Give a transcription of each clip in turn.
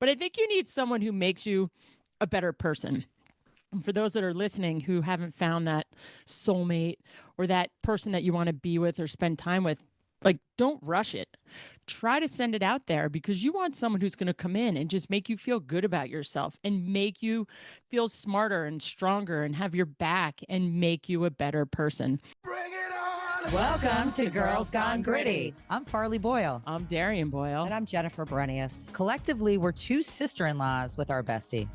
But I think you need someone who makes you a better person. And for those that are listening who haven't found that soulmate or that person that you want to be with or spend time with, like, don't rush it. Try to send it out there because you want someone who's going to come in and just make you feel good about yourself and make you feel smarter and stronger and have your back and make you a better person. Welcome to Girls Gone Gritty. I'm Farley Boyle. I'm Darian Boyle. And I'm Jennifer Berenius. Collectively, we're two sister-in-laws with our bestie.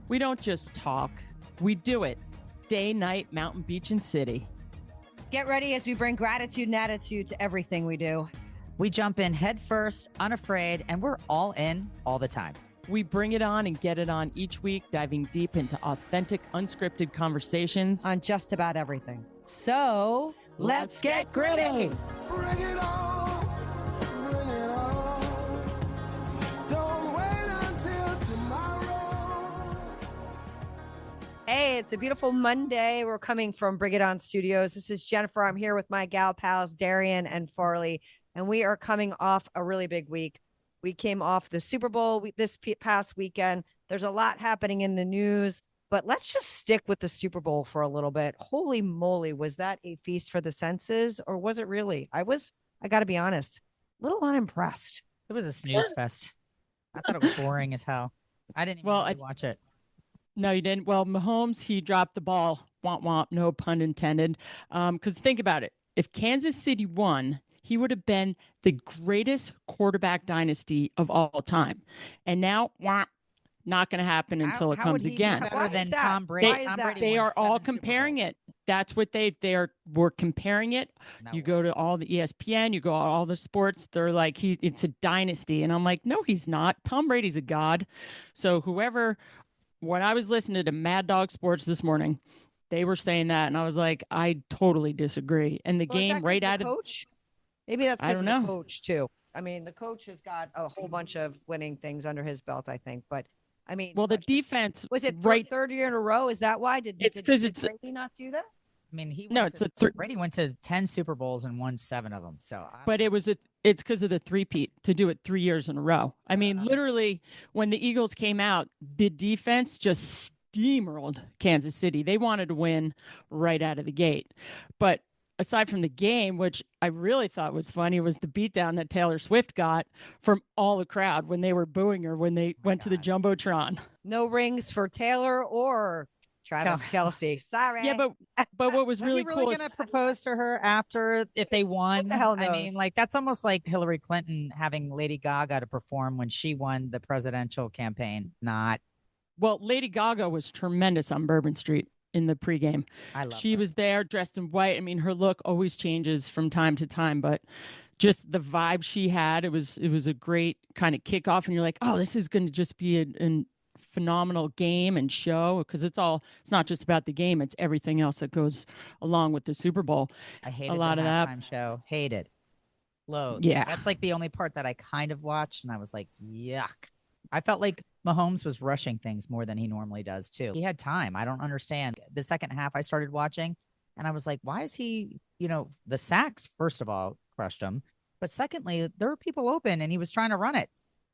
We don't just talk, we do it. Day, night, mountain, beach, and city. Get ready as we bring gratitude and attitude to everything we do. We jump in head first, unafraid, and we're all in all the time. We bring it on and get it on each week, diving deep into authentic, unscripted conversations on just about everything. So, let's get gritty. Bring it on. Bring it on. Don't wait until tomorrow. Hey, it's a beautiful Monday. We're coming from Bring It On Studios. This is Jennifer. I'm here with my gal pals, Darian and Farley, and we are coming off a really big week. We came off the Super Bowl this past weekend. There's a lot happening in the news, but let's just stick with the Super Bowl for a little bit. Holy moly, was that a feast for the senses, or was it really? I got to be honest, a little unimpressed. It was a snooze fest. I thought it was boring as hell. I didn't even really watch it. No, you didn't. Well, Mahomes, he dropped the ball. Womp womp, no pun intended. Because think about it. If Kansas City won, he would have been the greatest quarterback dynasty of all time. And now, not going to happen until it comes again. Better than Tom Brady. They are all comparing it. That's what we're comparing it. No. You go to all the ESPN, you go to all the sports. They're like, it's a dynasty. And I'm like, no, he's not. Tom Brady's a god. So when I was listening to Mad Dog Sports this morning, they were saying that. And I was like, I totally disagree. And the game right out of coach. Maybe that's because of the coach too. I mean, the coach has got a whole bunch of winning things under his belt, I think. But I mean, well, the defense was it third year in a row? Is that why? Did Brady not do that? I mean, Brady went to 10 Super Bowls and won 7 of them. So, it's because of the three-peat to do it 3 years in a row. I mean, literally, when the Eagles came out, the defense just steamrolled Kansas City. They wanted to win right out of the gate, but aside from the game, which I really thought was funny, was the beatdown that Taylor Swift got from all the crowd when they were booing her when they went to the Jumbotron. No rings for Taylor or Travis Kelce. Sorry. Yeah, but what was really cool going to propose to her after if they won? The hell knows? I mean, like that's almost like Hillary Clinton having Lady Gaga to perform when she won the presidential campaign. Well, Lady Gaga was tremendous on Bourbon Street in the pregame. She was there dressed in white. I mean, her look always changes from time to time, but just the vibe she had, it was a great kind of kickoff. And you're like, oh, this is going to just be a phenomenal game and show, because it's not just about the game, it's everything else that goes along with the Super Bowl. I hated a lot the of that halftime show. Hated. Loathed. Yeah. That's like the only part that I kind of watched, and I was like, yuck. I felt like Mahomes was rushing things more than he normally does, too. He had time. I don't understand. The second half I started watching, and I was like, why is he, the sacks, first of all, crushed him. But secondly, there were people open, and he was trying to run it.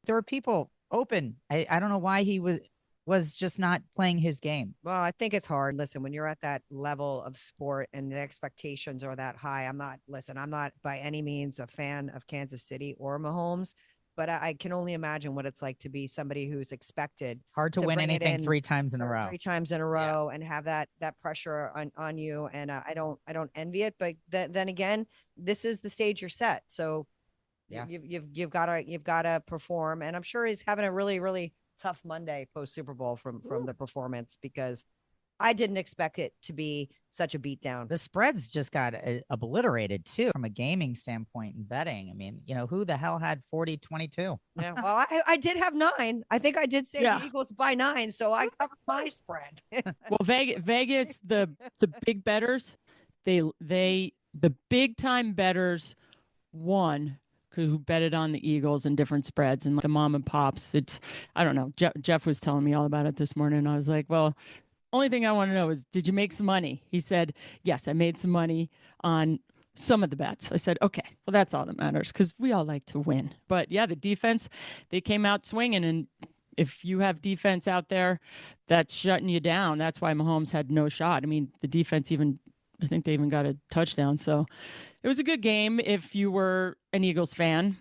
There were people open. I don't know why he was just not playing his game. Well, I think it's hard. Listen, when you're at that level of sport and the expectations are that high, I'm not by any means a fan of Kansas City or Mahomes. But I can only imagine what it's like to be somebody who's expected hard to win anything 3 times in a row. 3 times in a row, and have that pressure on you. And I don't envy it. But then again, this is the stage you're set. So yeah, you've got to perform. And I'm sure he's having a really, really tough Monday post Super Bowl from the performance, because I didn't expect it to be such a beatdown. The spreads just got obliterated, too, from a gaming standpoint and betting. I mean, who the hell had 40-22? Yeah, well, I did have 9. I think I did say the Eagles by 9, so I covered my spread. Well, Vegas, the big bettors, the big time bettors won, who betted on the Eagles and different spreads, and the mom and pops. I don't know. Jeff was telling me all about it this morning, and I was like, well, only thing I want to know is, did you make some money? He said, yes, I made some money on some of the bets. I said, okay, well, that's all that matters, because we all like to win. But yeah, the defense, they came out swinging, and If you have defense out there that's shutting you down, that's why Mahomes had no shot. I mean, the defense I think they even got a touchdown. So it was a good game if you were an Eagles fan.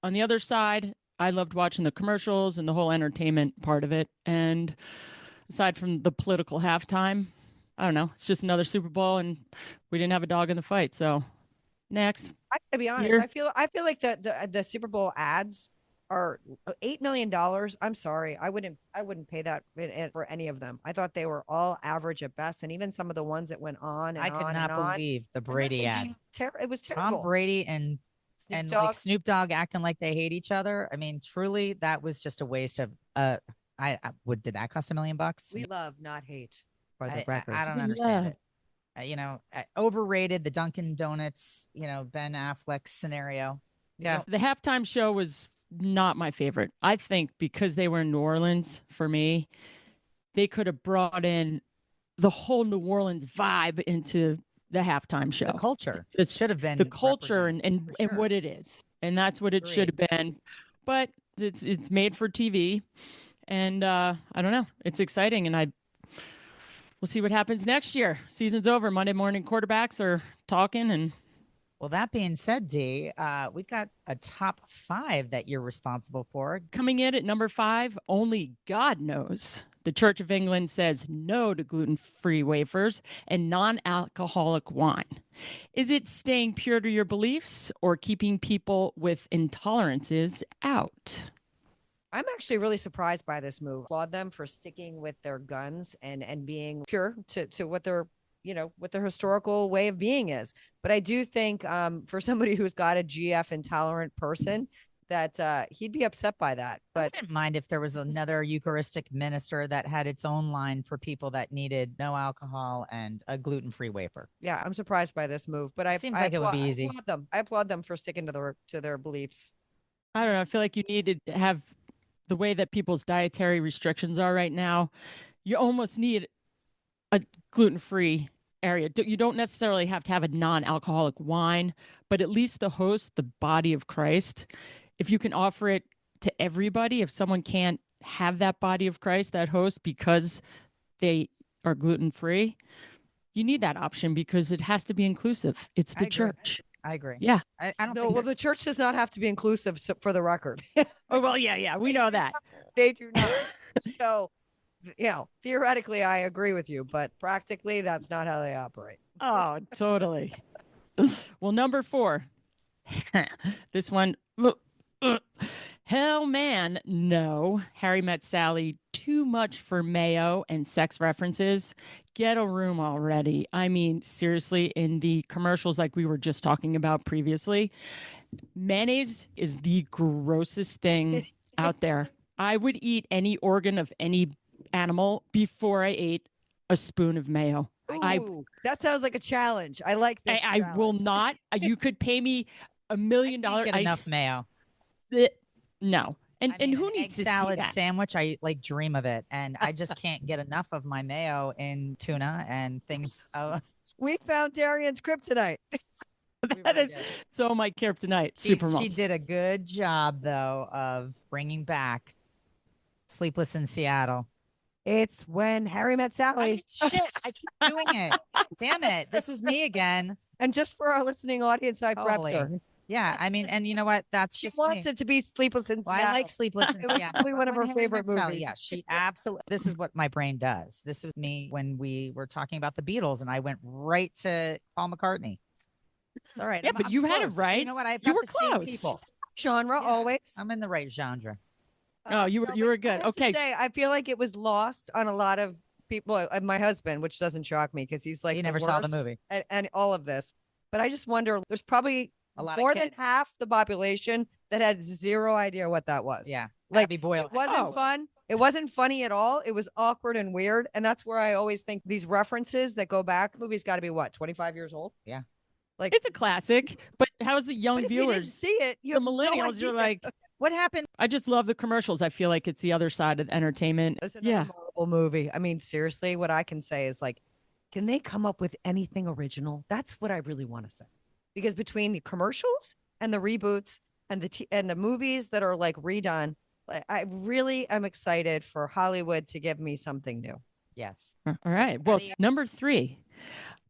On the other side, I loved watching the commercials and the whole entertainment part of it. And aside from the political halftime, I don't know. It's just another Super Bowl, and we didn't have a dog in the fight. So next, I gotta be honest. Here. I feel like the Super Bowl ads are $8 million. I'm sorry, I wouldn't pay that for any of them. I thought they were all average at best, and even some of the ones that went on and I could on not and on. believe the Brady ad. It was terrible. Tom Brady and Dogg. like Snoop Dogg acting like they hate each other. I mean, truly, that was just a waste of. Did that cost $1 million? We love, not hate, for the record. I don't understand it. Overrated the Dunkin' Donuts, Ben Affleck scenario. Yeah. The halftime show was not my favorite. I think because they were in New Orleans, for me, they could have brought in the whole New Orleans vibe into the halftime show. The culture. It should have been the culture and sure. what it is. And that's what it should have been. But it's made for TV. And I don't know. It's exciting. And we'll see what happens next year. Season's over. Monday morning quarterbacks are talking. And well, that being said, Dee, we've got a top 5 that you're responsible for. Coming in at number 5, only God knows. The Church of England says no to gluten-free wafers and non-alcoholic wine. Is it staying pure to your beliefs or keeping people with intolerances out? I'm actually really surprised by this move. Applaud them for sticking with their guns and being pure to what their what their historical way of being is. But I do think for somebody who's got a GF intolerant person, that he'd be upset by that. But I wouldn't mind if there was another Eucharistic minister that had its own line for people that needed no alcohol and a gluten-free wafer. Yeah, I'm surprised by this move. But Seems like it would be easy. I applaud them for sticking to their beliefs. I don't know. I feel like you need to have the way that people's dietary restrictions are right now. You almost need a gluten-free area. You don't necessarily have to have a non-alcoholic wine, but at least the host, the body of Christ, if you can offer it to everybody, if someone can't have that body of Christ, that host, because they are gluten-free, you need that option because it has to be inclusive. It's the church. I agree. Yeah. I don't No, think well, the church does not have to be inclusive, for the record. Oh, well, yeah, we know that. They do not. So, theoretically, I agree with you, but practically, that's not how they operate. Oh, totally. Well, number 4. This one. Hell, man, no. Harry Met Sally, too much for mayo and sex references. Get a room already. I mean, seriously, in the commercials like we were just talking about previously, mayonnaise is the grossest thing out there. I would eat any organ of any animal before I ate a spoon of mayo. Ooh, that sounds like a challenge. I like this. I will not. You could pay me $1 million. Get enough mayo. No. And who an needs egg to salad see that? sandwich? I dream of it, and I just can't get enough of my mayo in tuna and things. We found Darian's kryptonite. That is so my kryptonite. Supermom. She did a good job though of bringing back Sleepless in Seattle. It's when Harry Met Sally. I keep doing it. Damn it! This is me again. And just for our listening audience, I prepped her. Yeah, I mean, and you know what? That's She just wants me. it to be Sleepless in Seattle. I like Sleepless in Seattle. Probably one of her Harry favorite Met Sally, movies. Yeah, she absolutely. This is what my brain does. This was me when we were talking about the Beatles, and I went right to Paul McCartney. It's all right. Yeah, but you had it right. You know what? I've You got were the same close. people. Genre always. I'm in the right genre. Oh, you were good. I have to Okay. say, I feel like it was lost on a lot of people. My husband, which doesn't shock me because he's like He the never saw the worst movie. and all of this. But I just wonder. There's probably A lot more of than kids. half the population that had zero idea what that was. Yeah, Like, Abby Boyle. It wasn't fun. It wasn't funny at all. It was awkward and weird. And that's where I always think these references that go back, movies got to be what, 25 years old? Yeah. Like, It's a classic, but how's the young but if you didn't viewers? see it, you The have no millennials, you're idea. like, What happened? I just love the commercials. I feel like it's the other side of entertainment. It's another Yeah. Marvel movie. I mean, seriously, what I can say is like, can they come up with anything original? That's what I really want to say. Because between the commercials and the reboots and the movies that are like redone, I really am excited for Hollywood to give me something new. Yes. All right. Well, Any- number 3,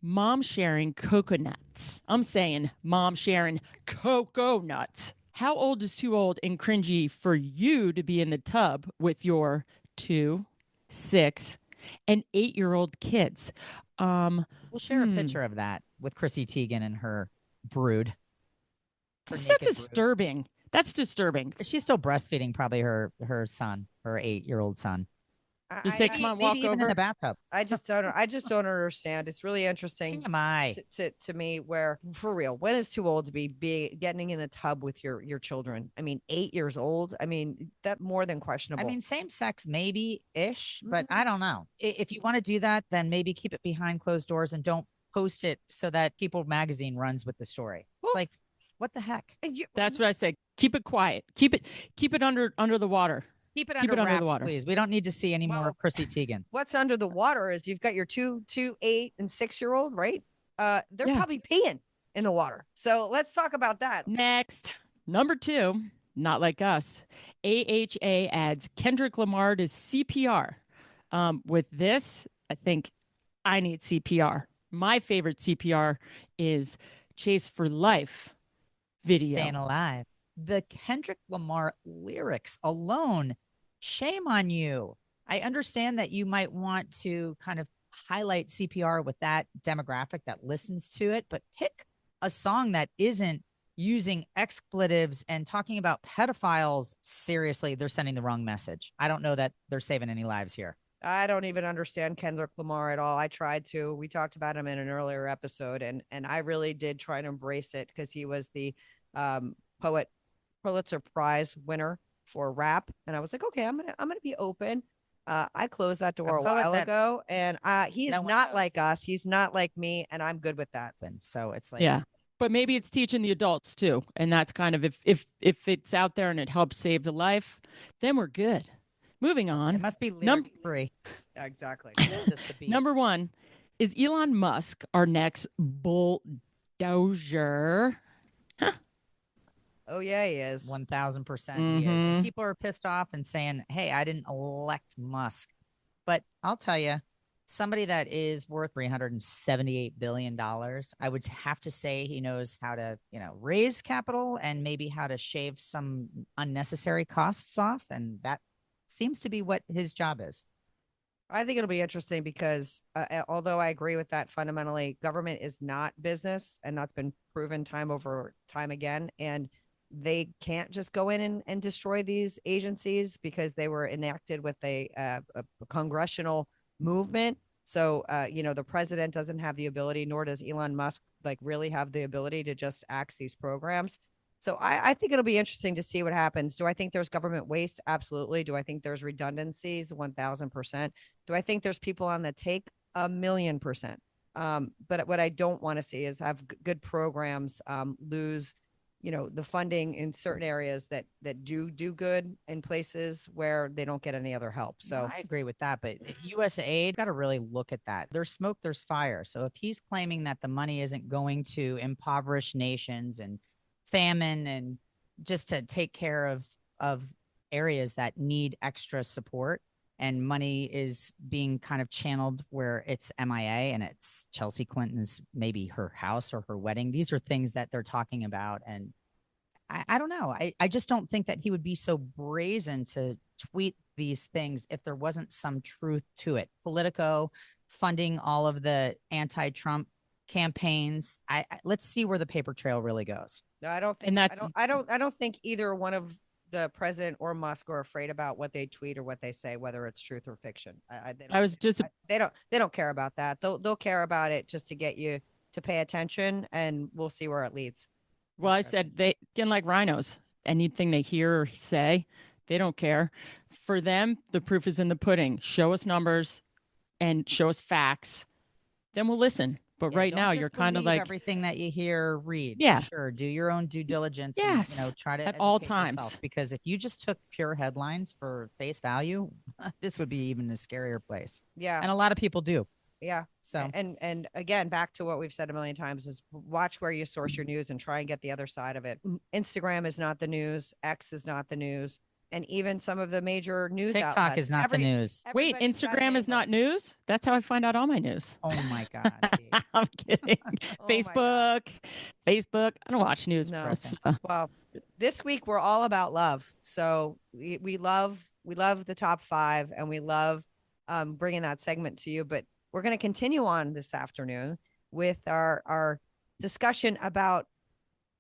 mom sharing coconuts. I'm saying mom sharing cocoa nuts. How old is too old and cringy for you to be in the tub with your 2, 6, and 8-year-old kids? We'll share a picture of that with Chrissy Teigen and her brood. Her That's naked brood. disturbing. That's disturbing. She's still breastfeeding probably her son, her 8-year-old son. Just say, come on, walk Maybe even in over. the bathtub. I just don't understand. It's really interesting TMI. to me where, for real, when is too old to be getting in the tub with your children? I mean, 8 years old. I mean, that more than questionable. I mean, same sex, maybe ish, but I don't know. If you want to do that, then maybe keep it behind closed doors and don't post it so that People Magazine runs with the story. It's like, what the heck? That's what I say. Keep it quiet. Keep it under the water. Keep it Keep under it under wraps, the water. please. We don't need to see any more Well, Chrissy Teigen. What's under the water is you've got your 2, 8, and 6-year-old, right? They're Yeah. probably peeing in the water. So let's talk about that. Next, number 2, not like us. AHA adds Kendrick Lamar to CPR. With this, I think I need CPR. My favorite CPR is Chase for Life video. Staying alive. The Kendrick Lamar lyrics alone, shame on you. I understand that you might want to kind of highlight CPR with that demographic that listens to it, but pick a song that isn't using expletives and talking about pedophiles. Seriously, they're sending the wrong message. I don't know that they're saving any lives here. I don't even understand Kendrick Lamar at all. I tried to. We talked about him in an earlier episode, and I really did try to embrace it because he was the Pulitzer Prize winner for rap, and I was like, okay, I'm gonna be open. I closed that door a while ago, and he is not like us. He's not like me, and I'm good with that. And so it's like, Yeah. But maybe it's teaching the adults too. And that's kind of if it's out there and it helps save the life, then we're good. Moving on. it must be lyric free. Yeah, exactly. Just the beat. Number 1, is Elon Musk our next bulldozer? Oh yeah, he is. 1,000% he is. And people are pissed off and saying, hey, I didn't elect Musk. But I'll tell you, somebody that is worth $378 billion, I would have to say he knows how to, raise capital and maybe how to shave some unnecessary costs off. And that seems to be what his job is. I think it'll be interesting because although I agree with that fundamentally, government is not business, and that's been proven time over time again. And they can't just go in and destroy these agencies because they were enacted with a congressional movement. So, the president doesn't have the ability, nor does Elon Musk really have the ability to just axe these programs. So I think it'll be interesting to see what happens. Do I think there's government waste? Absolutely. Do I think there's redundancies? 1,000%. Do I think there's people on the take? 1,000,000%. But what I don't want to see is have good programs lose, the funding in certain areas that do good in places where they don't get any other help. So I agree with that. But USAID got to really look at that. There's smoke, there's fire. So if he's claiming that the money isn't going to impoverished nations and famine and just to take care of areas that need extra support, and money is being kind of channeled where it's MIA and it's Chelsea Clinton's, maybe her house or her wedding. These are things that they're talking about. And I don't know. I just don't think that he would be so brazen to tweet these things if there wasn't some truth to it. Politico funding all of the anti-Trump campaigns. Let's see where the paper trail really goes. No, I don't think, And that's, I don't think either one of the president or Musk are afraid about what they tweet or what they say, whether it's truth or fiction. They don't care about that. They'll care about it just to get you to pay attention, and we'll see where it leads. well, I said they again, like rhinos, anything they hear or say, they don't care. For them, the proof is in the pudding. Show us numbers and show us facts. Then we'll listen. But right now, you're kind of like everything that you hear, read. Yeah. Sure. Do your own due diligence. Yes. And, try to at all educate times. yourself, because if you just took pure headlines for face value, this would be even a scarier place. Yeah. And a lot of people do. Yeah. So and again, back to what we've said a million times is watch where you source your news and try and get the other side of it. Instagram is not the news. X is not the news. and even some of the major news TikTok outlets. is not the news. Wait, Everybody's got an Instagram is angle. not news? That's how I find out all my news. Oh my God. Kate. I'm kidding. Oh my God. Facebook. I don't watch news. No. Chris. Well, this week we're all about love. So we love the top 5, and we love bringing that segment to you. But we're going to continue on this afternoon with our discussion about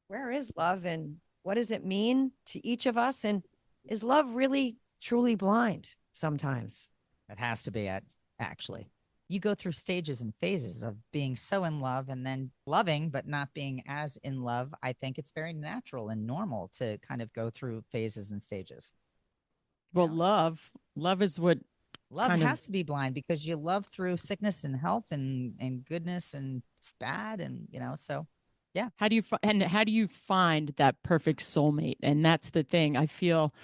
where is love and what does it mean to each of us, and is love really truly blind sometimes? It has to be actually. You go through stages and phases of being so in love and then loving, but not being as in love. I think it's very natural and normal to kind of go through phases and stages. Well, love is what Love kind of- has to be blind because you love through sickness and health and goodness and it's bad. And, so yeah. How do you find that perfect soulmate? And that's the thing. I feel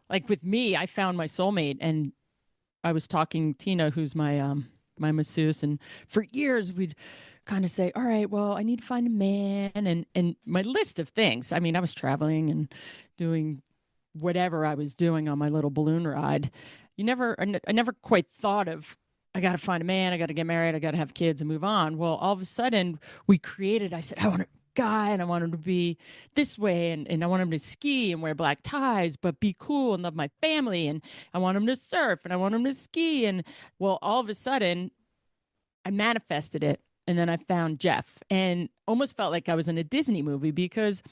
like with me, I found my soulmate, and I was talking Tina, who's my my masseuse, and for years we'd kind of say, all right, well, I need to find a man, and my list of things. I mean, I was traveling and doing whatever I was doing on my little balloon ride. I never quite thought of, I got to find a man, I got to get married, I got to have kids and move on. Well, all of a sudden I said, I want a guy, and I want him to be this way, and I want him to ski and wear black ties, but be cool and love my family, and I want him to surf and I want him to ski. And well, all of a sudden I manifested it. And then I found Jeff, and almost felt like I was in a Disney movie, because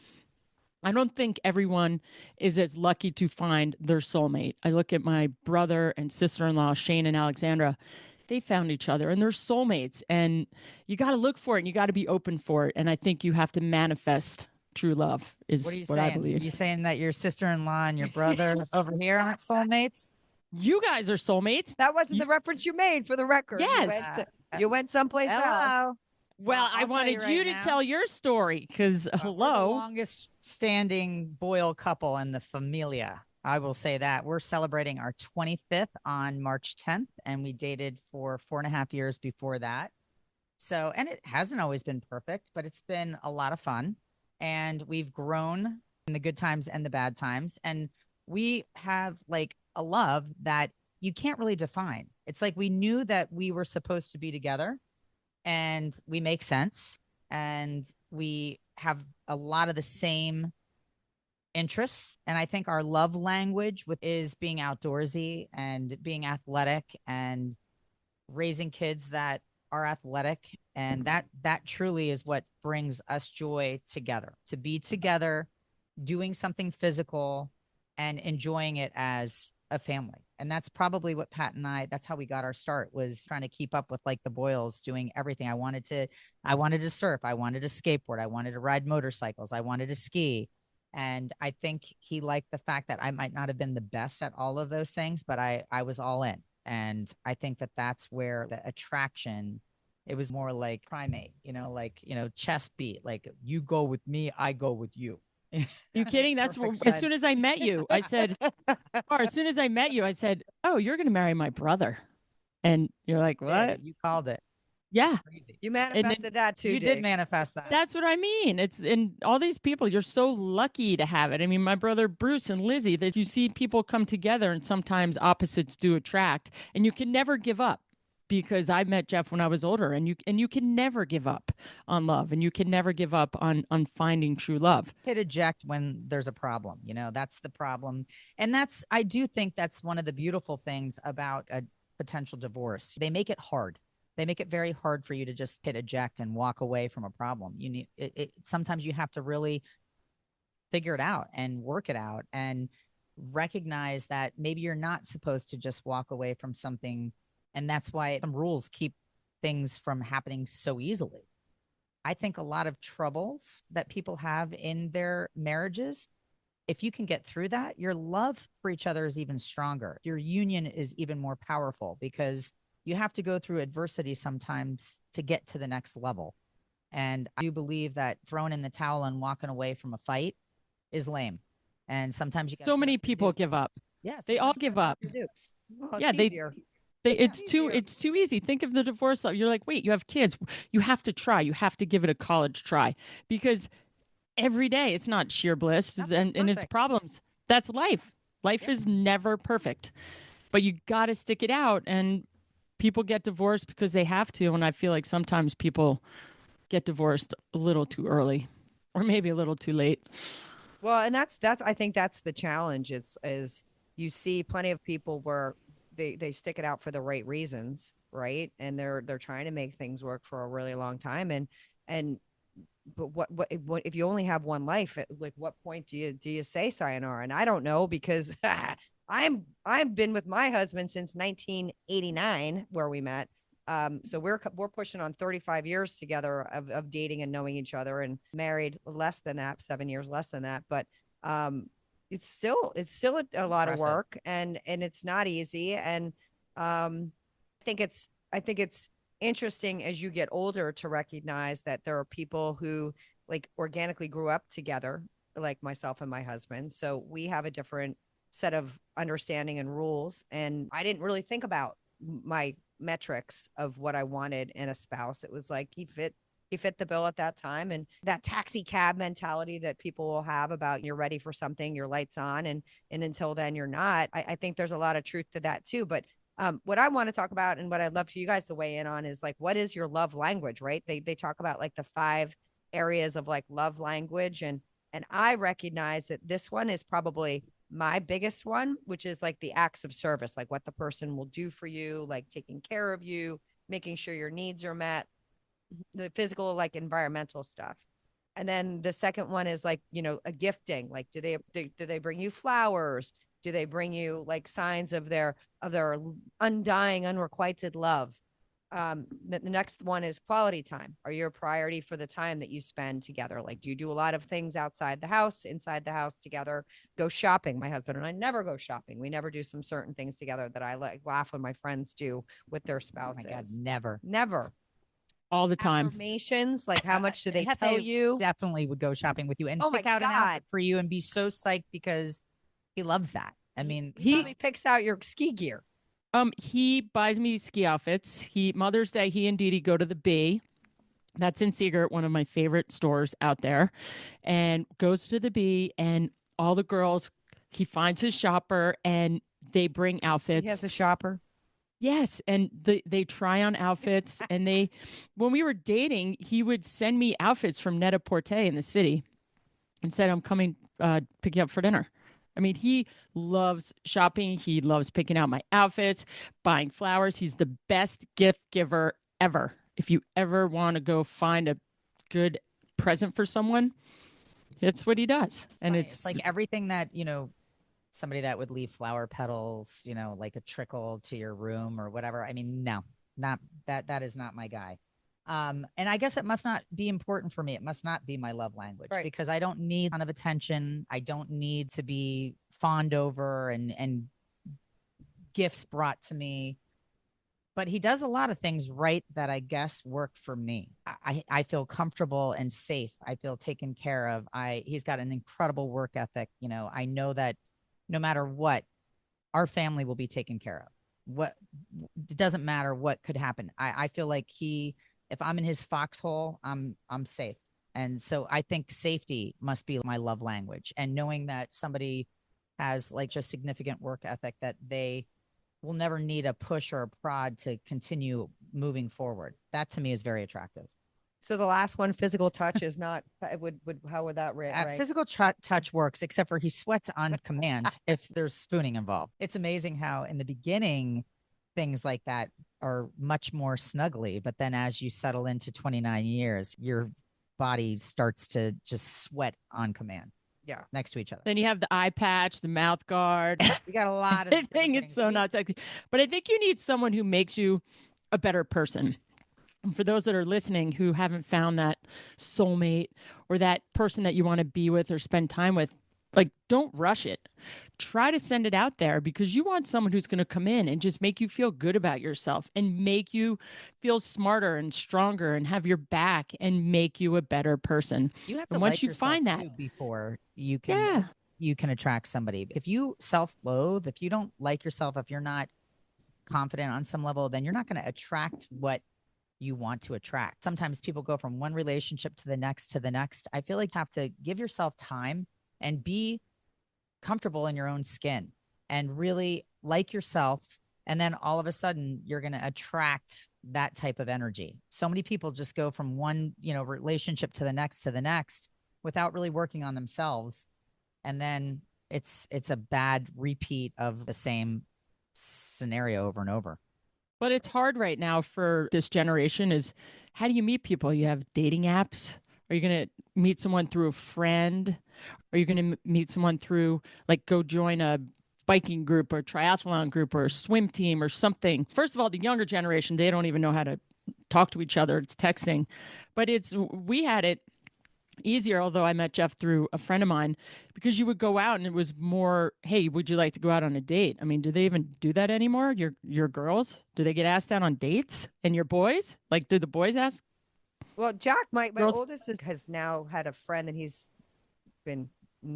I don't think everyone is as lucky to find their soulmate. I look at my brother and sister-in-law, Shane and Alexandra. They found each other and they're soulmates, and you got to look for it and you got to be open for it. And I think you have to manifest true love is What are you what saying? I believe. Are you saying that your sister-in-law and your brother over here aren't soulmates? You guys are soulmates. That wasn't the reference you made, for the record. Yes. You went someplace else. Hello. Well, I I'll tell wanted you you right to now. tell your story, because We're the hello. longest standing Boyle couple in the familia. I will say that. We're celebrating our 25th on March 10th, and we dated for 4.5 years before that. So, and it hasn't always been perfect, but it's been a lot of fun. And we've grown in the good times and the bad times. And we have like a love that you can't really define. It's like we knew that we were supposed to be together, and we make sense, and we have a lot of the same interests. And I think our love language is being outdoorsy and being athletic and raising kids that are athletic. And that truly is what brings us joy together, to be together, doing something physical and enjoying it as a family. And that's probably what Pat and that's how we got our start, was trying to keep up with like the Boyles, doing everything. I wanted to surf. I wanted to skateboard. I wanted to ride motorcycles. I wanted to ski. And I think he liked the fact that I might not have been the best at all of those things, but I was all in. And I think that that's where the attraction, it was more like primate, chess beat, like you go with me, I go with you. You kidding? That's Perfect as soon as I met you, I said, or as soon as I met you, I said, oh, you're going to marry my brother. And you're like, what? You called it. Yeah. Crazy. You manifested that too. You Dig. did manifest that. That's what I mean. It's in all these people, you're so lucky to have it. I mean, my brother Bruce and Lizzie, that you see people come together, and sometimes opposites do attract, and you can never give up, because I met Jeff when I was older, and you can never give up on love, and you can never give up on finding true love. Hit eject when there's a problem. That's the problem. And I do think that's one of the beautiful things about a potential divorce. They make it hard. They make it very hard for you to just hit eject and walk away from a problem. You need it. Sometimes you have to really figure it out and work it out and recognize that maybe you're not supposed to just walk away from something. And that's why some rules keep things from happening so easily. I think a lot of troubles that people have in their marriages, if you can get through that, your love for each other is even stronger. Your union is even more powerful, because you have to go through adversity sometimes to get to the next level. And I do believe that throwing in the towel and walking away from a fight is lame. And sometimes you So many people give up. Yes, They all give up. Well, it's Yeah, easier. It's too easy. Think of the divorce. You're like, wait, you have kids. You have to try. You have to give it a college try, because every day it's not sheer bliss, and it's perfect. problems. That's life. Life is never perfect, but you got to stick it out. And people get divorced because they have to. And I feel like sometimes people get divorced a little too early or maybe a little too late. Well, and that's I think that's the challenge. It's is you see plenty of people where they stick it out for the right reasons, right? And they're trying to make things work for a really long time. And but what if you only have one life? At like what point do you say sayonara? And I don't know because I've been with my husband since 1989 where we met. So we're pushing on 35 years together of dating and knowing each other, and married less than that, 7 years less than that. But it's still a lot of work, and it's not easy. And I think it's interesting as you get older to recognize that there are people who like organically grew up together, like myself and my husband. So we have a different set of understanding and rules. And I didn't really think about my metrics of what I wanted in a spouse. It was like he fit the bill at that time. And that taxi cab mentality that people will have about you're ready for something, your lights on, and until then you're not. I think there's a lot of truth to that too. But what I want to talk about and what I'd love for you guys to weigh in on is like, what is your love language, right? They talk about like the 5 areas of like love language. And I recognize that this one is probably my biggest one, which is like the acts of service, like what the person will do for you, like taking care of you, making sure your needs are met, the physical, like environmental stuff. And then the second one is like, a gifting. Like, do they bring you flowers? Do they bring you like signs of their undying, unrequited love? The next one is quality time. Are you a priority for the time that you spend together? Like, do you do a lot of things outside the house, inside the house together? Go shopping. My husband and I never go shopping. We never do some certain things together that I like laugh when my friends do with their spouses. Oh my God, never. Never. All the time. Affirmations, like how much do they Hefe tell you? Definitely would go shopping with you and Oh my pick out an God. outfit for you and be so psyched because he loves that. I mean, He probably picks out your ski gear. He buys me ski outfits. Mother's Day, he and Dee Dee go to the B. That's in Seagirt, one of my favorite stores out there, and goes to the B, and all the girls, he finds his shopper and they bring outfits. He has a shopper. Yes, and they try on outfits, and when we were dating, he would send me outfits from Net-a-Porter in the city and said, I'm coming pick you up for dinner. I mean, he loves shopping. He loves picking out my outfits, buying flowers. He's the best gift giver ever. If you ever want to go find a good present for someone, it's what he does. And it's like everything that, somebody that would leave flower petals, like a trickle to your room or whatever. I mean, no, not that is not my guy. And I guess it must not be important for me. It must not be my love language, right? Because I don't need a ton of attention. I don't need to be fawned over and gifts brought to me. But he does a lot of things right that I guess work for me. I feel comfortable and safe. I feel taken care of. He's got an incredible work ethic. I know that no matter what, our family will be taken care of. It doesn't matter what could happen. I feel like if I'm in his foxhole, I'm safe. And so I think safety must be my love language. And knowing that somebody has like just significant work ethic, that they will never need a push or a prod to continue moving forward. That to me is very attractive. So the last one, physical touch, is not. How would that rate? Physical touch works, except for he sweats on command if there's spooning involved. It's amazing how in the beginning things like that are much more snuggly, but then as you settle into 29 years, your body starts to just sweat on command. Yeah, next to each other. Then you have the eye patch, the mouth guard. You got a lot of. I think it's so not sexy, but I think you need someone who makes you a better person. And for those that are listening who haven't found that soulmate or that person that you want to be with or spend time with, like, don't rush it. Try to send it out there because you want someone who's going to come in and just make you feel good about yourself and make you feel smarter and stronger and have your back and make you a better person. You have to and once you find that before you can attract somebody. If you self-loathe, if you don't like yourself, if you're not confident on some level, then you're not going to attract what you want to attract. Sometimes people go from one relationship to the next to the next. I feel like you have to give yourself time and be comfortable in your own skin. and really like yourself. And then all of a sudden you're going to attract that type of energy. So many people just go from one, relationship to the next without really working on themselves. And then it's a bad repeat of the same scenario over and over. But it's hard right now for this generation is how do you meet people? You have dating apps. Are you going to meet someone through a friend? Are you going to meet someone through like go join a biking group or triathlon group or a swim team or something? First of all, the younger generation, they don't even know how to talk to each other. It's texting. But we had it easier, although I met Jeff through a friend of mine, because you would go out and it was more, hey, would you like to go out on a date? I mean, do they even do that anymore? Your girls? Do they get asked out on dates? And your boys? Like, do the boys ask? Well, Jack, my Girls- oldest has now had a friend that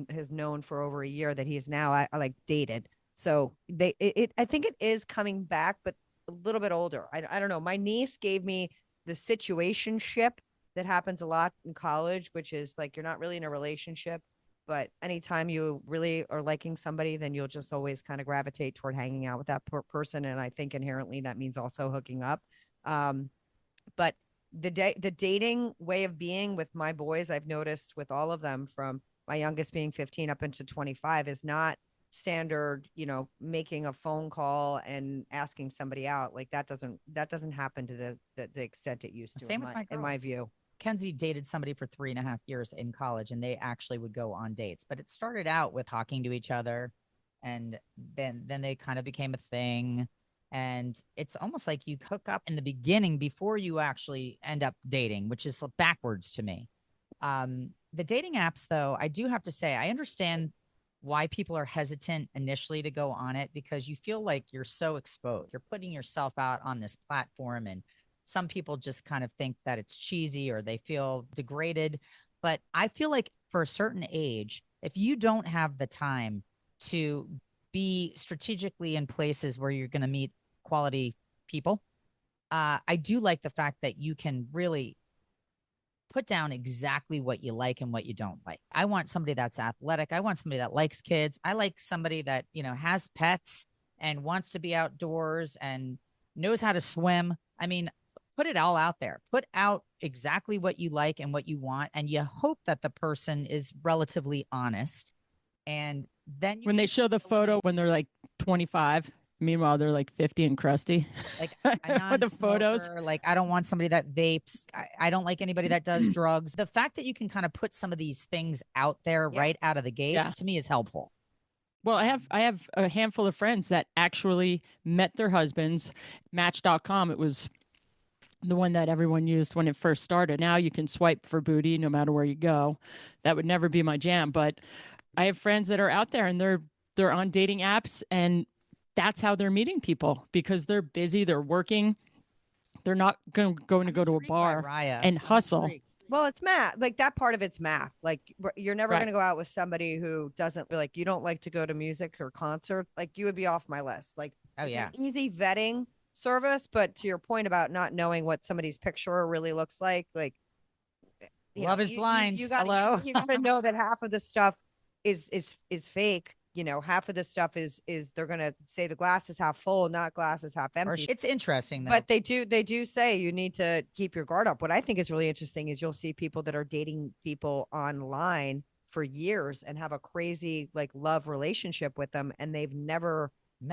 has known for over a year that he's now I like dated. So I think it is coming back, but a little bit older. I don't know. My niece gave me the situationship that happens a lot in college, which is like you're not really in a relationship, but anytime you really are liking somebody, then you'll just always kind of gravitate toward hanging out with that person. And I think inherently that means also hooking up. But the dating way of being with my boys, I've noticed with all of them, from my youngest being 15 up into 25, is not standard, making a phone call and asking somebody out. Like that doesn't happen to the extent it used to. Same with my in my girls. view. Kenzie dated somebody for 3.5 years in college, and they actually would go on dates. But it started out with talking to each other, and then they kind of became a thing. And it's almost like you hook up in the beginning before you actually end up dating, which is backwards to me. The dating apps, though, I do have to say, I understand why people are hesitant initially to go on it, because you feel like you're so exposed. You're putting yourself out on this platform, and some people just kind of think that it's cheesy or they feel degraded. But I feel like for a certain age, if you don't have the time to be strategically in places where you're going to meet quality people, I do like the fact that you can really put down exactly what you like and what you don't like. I want somebody that's athletic. I want somebody that likes kids. I like somebody that, has pets and wants to be outdoors and knows how to swim. I mean, put it all out there. Put out exactly what you like and what you want. And you hope that the person is relatively honest. And then when they show the photo when they're like 25, meanwhile they're like 50 and crusty. Like the photos. Like I don't want somebody that vapes. I don't like anybody that does drugs. The fact that you can kind of put some of these things out there right out of the gates to me is helpful. Well, I have a handful of friends that actually met their husbands. Match.com, it was the one that everyone used when it first started. Now you can swipe for booty no matter where you go. That would never be my jam, but I have friends that are out there and they're on dating apps, and that's how they're meeting people because they're busy, they're working. They're not going to go to a bar and hustle. Well, it's math. Like that part of it's math. Like you're never going to go out with somebody who doesn't like, you don't like to go to music or concert. Like you would be off my list. Like, an easy vetting service. But to your point about not knowing what somebody's picture really looks like love is blind. You got to know that half of the stuff is fake. Half of this stuff is they're going to say the glass is half full, not glass is half empty. It's interesting, though. But they do say you need to keep your guard up. What I think is really interesting is you'll see people that are dating people online for years and have a crazy love relationship with them, and they've never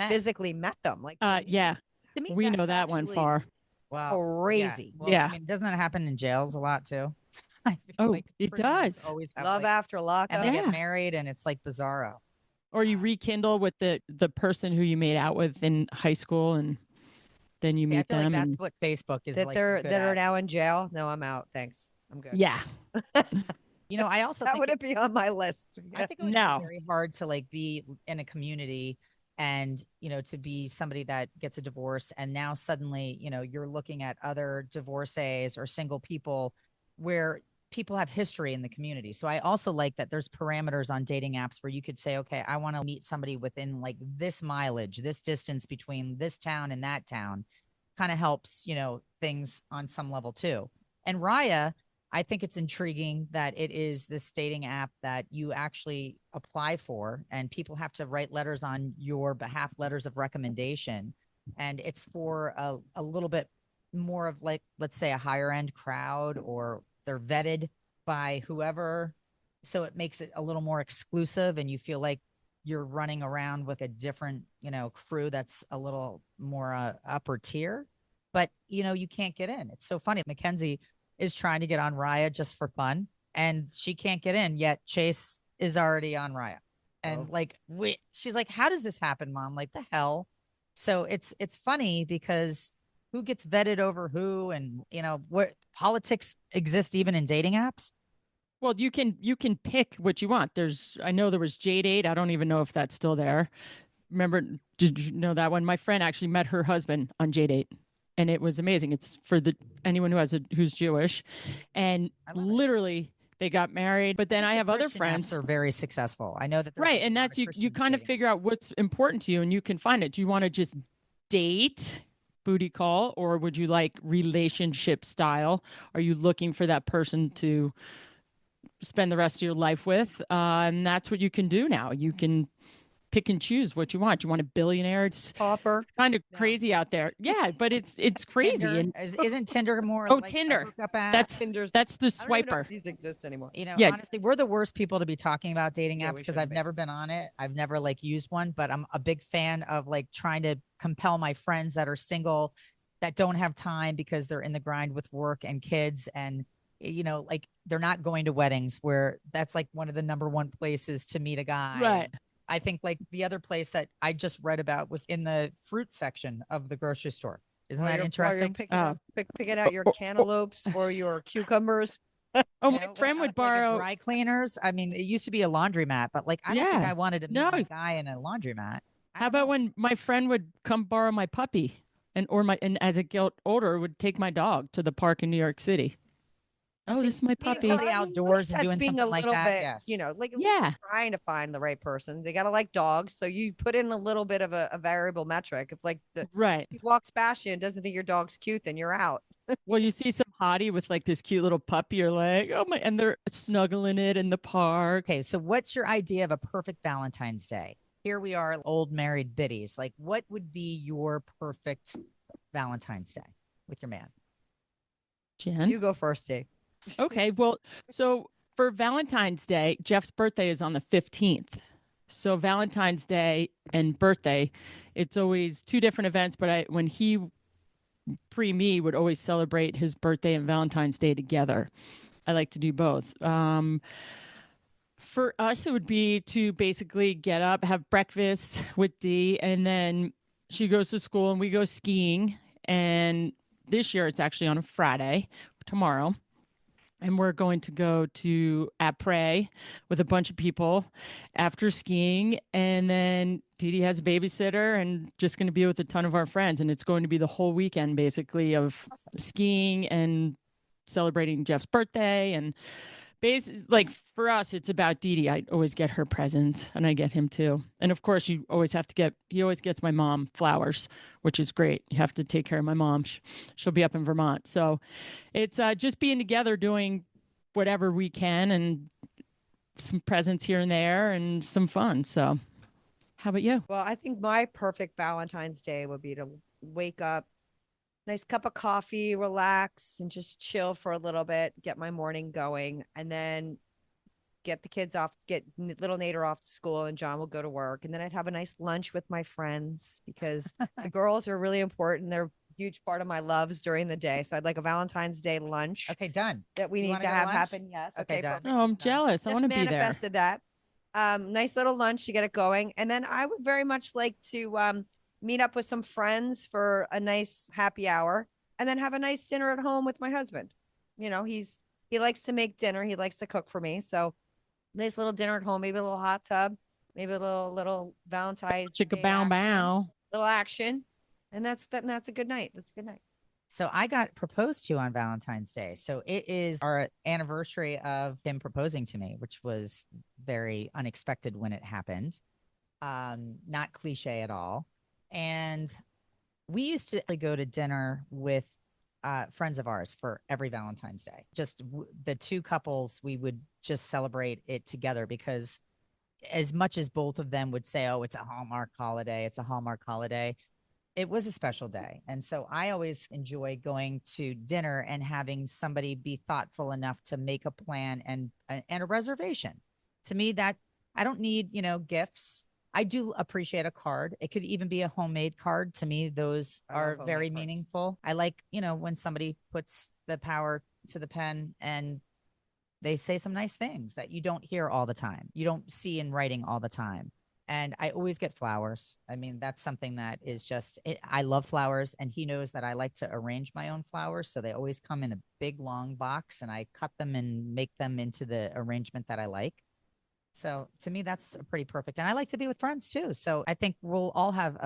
physically met them. To me, we know that one far. Wow, crazy. Yeah. Well, I mean, doesn't that happen in jails a lot too? It does. Always have love after lockup, and they get married, and it's like bizarro. Or you rekindle with the person who you made out with in high school, and then you meet them. That's what Facebook is. That are now in jail. No, I'm out. Thanks. I'm good. Yeah. I also that wouldn't be on my list. I think it would be very hard to be in a community and to be somebody that gets a divorce, and now suddenly you're looking at other divorcees or single people where people have history in the community. So I also like that there's parameters on dating apps where you could say, okay, I want to meet somebody within this mileage, this distance between this town and that town. Kind of helps, things on some level too. And Raya, I think it's intriguing that it is this dating app that you actually apply for, and people have to write letters on your behalf, letters of recommendation. And it's for a little bit more of like, let's say, a higher end crowd, or they're vetted by whoever. So it makes it a little more exclusive, and you feel like you're running around with a different, crew that's a little more upper tier. But, you can't get in. It's so funny. Mackenzie is trying to get on Raya just for fun, and she can't get in yet. Chase is already on Raya. And she's like, how does this happen, Mom? Like, the hell? So it's funny because who gets vetted over who, and what politics exist even in dating apps. Well, you can pick what you want. I know there was Jade 8. I don't even know if that's still there. Remember, did you know that one? My friend actually met her husband on Jade 8, and it was amazing. It's for anyone who's Jewish, and literally they got married. But then I have other Christian friends apps are very successful. I know that right, and that's you kind of figure out what's important to you, and you can find it. Do you want to just date, booty call, or would you like relationship style? Are you looking for that person to spend the rest of your life with? And that's what you can do now. You can pick and choose what you want. You want a billionaire? It's Pauper. kind of crazy out there. Yeah, but it's crazy. Tinder. And Isn't Tinder more? oh, like Tinder. a hookup app? That's the I don't even know swiper. if these exist anymore. Yeah. Honestly, we're the worst people to be talking about dating Yeah, apps we because shouldn't I've be. never been on it. I've never used one, but I'm a big fan of trying to compel my friends that are single, that don't have time because they're in the grind with work and kids, and they're not going to weddings, where that's one of the number one places to meet a guy. Right. I think the other place that I just read about was in the fruit section of the grocery store. Isn't that interesting? Picking out your cantaloupes or your cucumbers. Oh, my friend would borrow dry cleaners. I mean, it used to be a laundromat, but I don't think I wanted to meet a guy in a laundromat. How about when my friend would come borrow my puppy, and as it got older, would take my dog to the park in New York City. Oh, this is my puppy. Somebody outdoors and doing something like that. Bit, yes. Trying to find the right person. They gotta like dogs, so you put in a little bit of a variable metric. If right, he walks past you and doesn't think your dog's cute, then you're out. Well, you see some hottie with this cute little puppy, you're like, oh my, and they're snuggling it in the park. Okay, so what's your idea of a perfect Valentine's Day? Here we are, old married biddies. What would be your perfect Valentine's Day with your man? Jen, you go first, Dave. Okay, well, so for Valentine's Day, Jeff's birthday is on the 15th. So Valentine's Day and birthday, it's always two different events. But when he me would always celebrate his birthday and Valentine's Day together. I like to do both. For us, it would be to basically get up, have breakfast with Dee, and then she goes to school and we go skiing. And this year it's actually on a Friday, tomorrow. And we're going to go to Après with a bunch of people after skiing. And then Dee has a babysitter and just going to be with a ton of our friends. And it's going to be the whole weekend, basically, of skiing and celebrating Jeff's birthday. And for us, it's about Dee. I always get her presents, and I get him too. And of course, he always gets my mom flowers, which is great. You have to take care of my mom. She'll be up in Vermont. So it's just being together, doing whatever we can, and some presents here and there and some fun. So how about you? Well, I think my perfect Valentine's Day would be to wake up, nice cup of coffee, relax, and just chill for a little bit, get my morning going, and then get the kids off, get little Nader off to school, and John will go to work. And then I'd have a nice lunch with my friends, because the girls are really important. They're a huge part of my loves during the day. So I'd like a Valentine's Day lunch. Okay, done. That we need to have happen. Yes. Okay, done. perfect. Oh, I'm jealous. I want to be there. Manifested that. Nice little lunch to get it going. And then I would very much like to meet up with some friends for a nice happy hour, and then have a nice dinner at home with my husband. He likes to make dinner. He likes to cook for me. So nice little dinner at home, maybe a little hot tub, maybe a little Valentine's Chicka Day bow action, bow. little action. And that's a good night. That's a good night. So I got proposed to on Valentine's Day. So it is our anniversary of him proposing to me, which was very unexpected when it happened. Not cliche at all. And we used to go to dinner with friends of ours for every Valentine's Day. Just the two couples, we would just celebrate it together because as much as both of them would say, oh, it's a Hallmark holiday, it's a Hallmark holiday, it was a special day. And so I always enjoy going to dinner and having somebody be thoughtful enough to make a plan and a reservation. To me, that I don't need, gifts. I do appreciate a card. It could even be a homemade card. To me, those are very meaningful. I like, when somebody puts the power to the pen and they say some nice things that you don't hear all the time. You don't see in writing all the time. And I always get flowers. I mean, that's something that is just, I love flowers. And he knows that I like to arrange my own flowers. So they always come in a big, long box and I cut them and make them into the arrangement that I like. So to me, that's pretty perfect. And I like to be with friends too. So I think we'll all have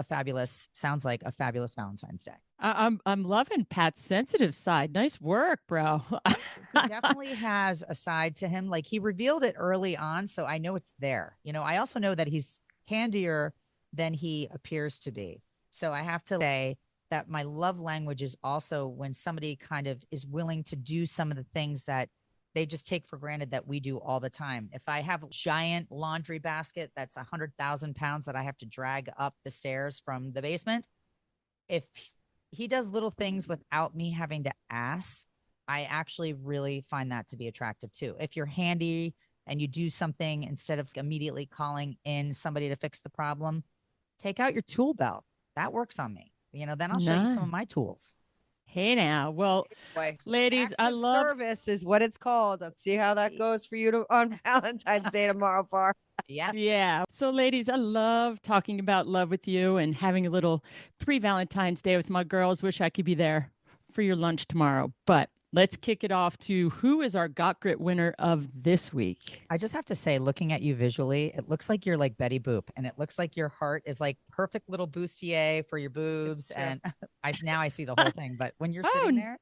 sounds like a fabulous Valentine's Day. I'm loving Pat's sensitive side. Nice work, bro. He definitely has a side to him. Like he revealed it early on. So I know it's there. I also know that he's handier than he appears to be. So I have to say that my love language is also when somebody kind of is willing to do some of the things that they just take for granted that we do all the time. If I have a giant laundry basket that's 100,000 pounds that I have to drag up the stairs from the basement, if he does little things without me having to ask, I actually really find that to be attractive too. If you're handy and you do something instead of immediately calling in somebody to fix the problem, take out your tool belt. That works on me. Then I'll show you some of my tools. Hey now. Well, ladies, Acts I of love service is what it's called. Let's see how that goes for you on Valentine's Day tomorrow, Far. Yeah. Yeah. So, ladies, I love talking about love with you and having a little pre-Valentine's Day with my girls. Wish I could be there for your lunch tomorrow. But let's kick it off to who is our Got Grit winner of this week? I just have to say, looking at you visually, it looks like you're like Betty Boop, and it looks like your heart is like perfect little bustier for your boobs. And now I see the whole thing. But when you're sitting there,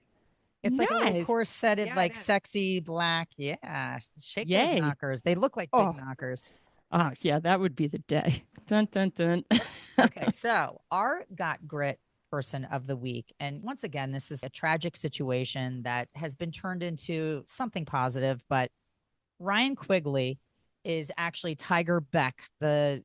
it's like a little corseted, like sexy black. Yeah. Shake those knockers. They look like big knockers. Oh, yeah, that would be the day. Dun, dun, dun. Okay, so our Got Grit person of the week. And once again, this is a tragic situation that has been turned into something positive. But Ryan Quigley is actually Tiger Beck, the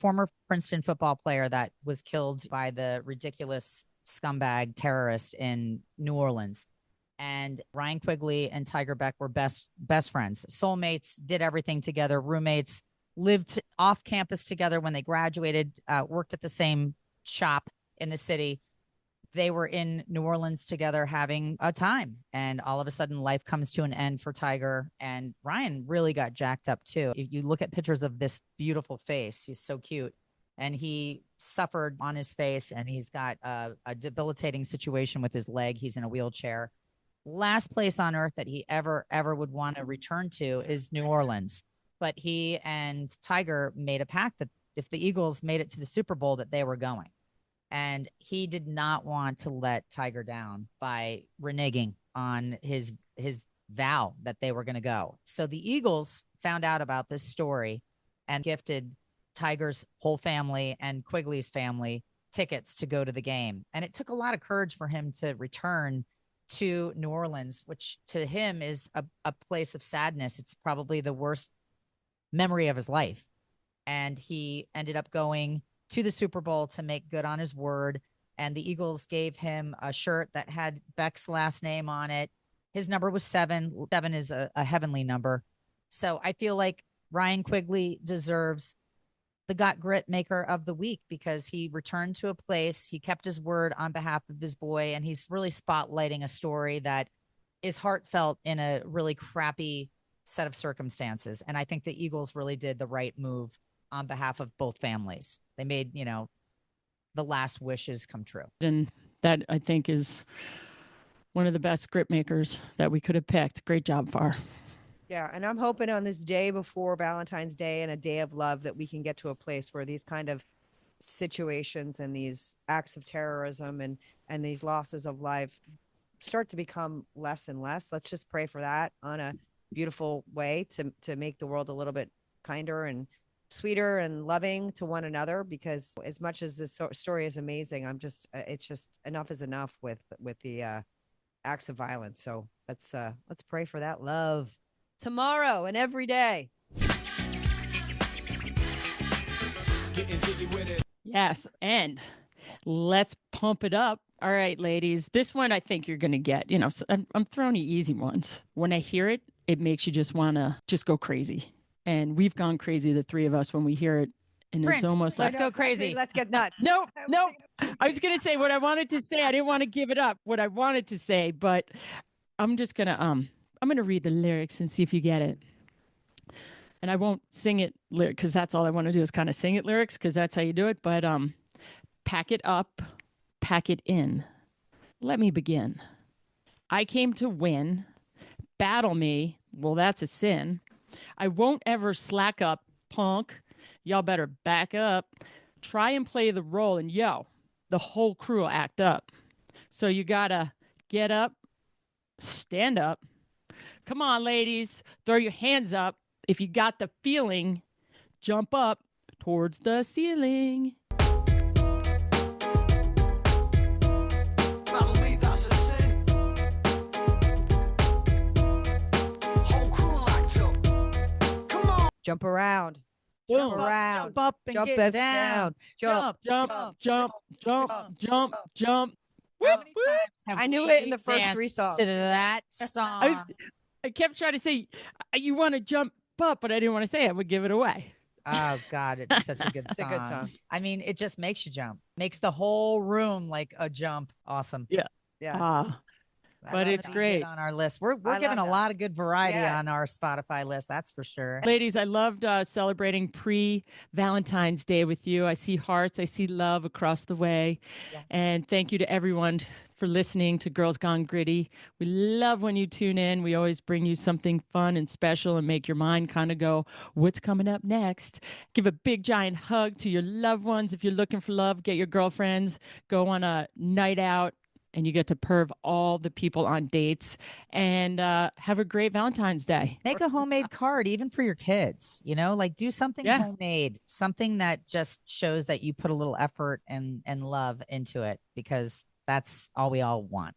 former Princeton football player that was killed by the ridiculous scumbag terrorist in New Orleans. And Ryan Quigley and Tiger Beck were best friends, soulmates, did everything together, roommates, lived off campus together when they graduated, worked at the same shop in the city. They were in New Orleans together having a time. And all of a sudden life comes to an end for Tiger. And Ryan really got jacked up too. If you look at pictures of this beautiful face, he's so cute. And he suffered on his face and he's got a debilitating situation with his leg. He's in a wheelchair. Last place on earth that he ever would want to return to is New Orleans. But he and Tiger made a pact that if the Eagles made it to the Super Bowl, that they were going. And he did not want to let Tiger down by reneging on his vow that they were going to go. So the Eagles found out about this story and gifted Tiger's whole family and Quigley's family tickets to go to the game. And it took a lot of courage for him to return to New Orleans, which to him is a place of sadness. It's probably the worst memory of his life. And he ended up going to the Super Bowl to make good on his word. And the Eagles gave him a shirt that had Beck's last name on it. His number was 7. 7 is a heavenly number. So I feel like Ryan Quigley deserves the Got Grit maker of the week because he returned to a place. He kept his word on behalf of his boy. And he's really spotlighting a story that is heartfelt in a really crappy set of circumstances. And I think the Eagles really did the right move on behalf of both families. They made, the last wishes come true. And that I think is one of the best grip makers that we could have picked. Great job, Far. Yeah. And I'm hoping on this day before Valentine's Day and a day of love that we can get to a place where these kind of situations and these acts of terrorism and these losses of life start to become less and less. Let's just pray for that on a beautiful way to make the world a little bit kinder and sweeter and loving to one another, because as much as this story is amazing, I'm just it's just enough is enough with the acts of violence. So let's pray for that love tomorrow and every day. Yes, and let's pump it up. All right, ladies, this one I think you're going to get. You know, so I'm throwing you easy ones. When I hear it, it makes you just want to just go crazy. And we've gone crazy, the three of us, when we hear it. And Prince, it's almost like, let's go crazy. Let's get nuts. Nope. I was going to say what I wanted to say. I didn't want to give it up, what I wanted to say, but I'm just going to, I'm going to read the lyrics and see if you get it. And I won't sing it lyric because that's all I want to do is kind of sing it lyrics because that's how you do it. But pack it up, pack it in. Let me begin. I came to win. Battle me. Well, that's a sin. I won't ever slack up, punk. Y'all better back up. Try and play the role, and yo, the whole crew will act up. So you gotta get up, stand up. Come on, ladies, throw your hands up. If you got the feeling, jump up towards the ceiling. Battle me, that's a sin. Whole crew act up. Come on. Jump around. Boom. Jump around. Jump up and Jump get it down. Jump. Jump. How many times have I knew we it in the first three danced songs. to that song? I kept trying to say, you want to jump up, but I didn't want to say it. I would give it away. Oh God, it's such a good It's a song. good song. I mean, it just makes you jump. Makes the whole room like a jump. Awesome. Yeah. Yeah. But it's gonna be great. good on our list. We're I giving love a that. lot of good variety Yeah. on our Spotify list. That's for sure. Ladies, I loved celebrating pre-Valentine's Day with you. I see hearts. I see love across the way. Yeah. And thank you to everyone for listening to Girls Gone Gritty. We love when you tune in. We always bring you something fun and special and make your mind kind of go, what's coming up next? Give a big, giant hug to your loved ones. If you're looking for love, get your girlfriends. Go on a night out. And you get to perv all the people on dates and have a great Valentine's Day. Make a homemade card, even for your kids. You know, like do something Yeah. homemade, something that just shows that you put a little effort and love into it, because that's all we all want.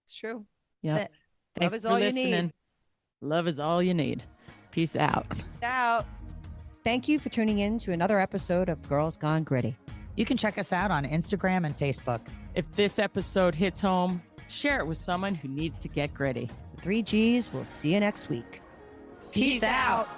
It's true. Yeah. That's it. Thanks Love is for all you need. listening. Love is all you need. Peace out. Out. Thank you for tuning in to another episode of Girls Gone Gritty. You can check us out on Instagram and Facebook. If this episode hits home, share it with someone who needs to get gritty. The 3 Gs. We'll see you next week. Peace out.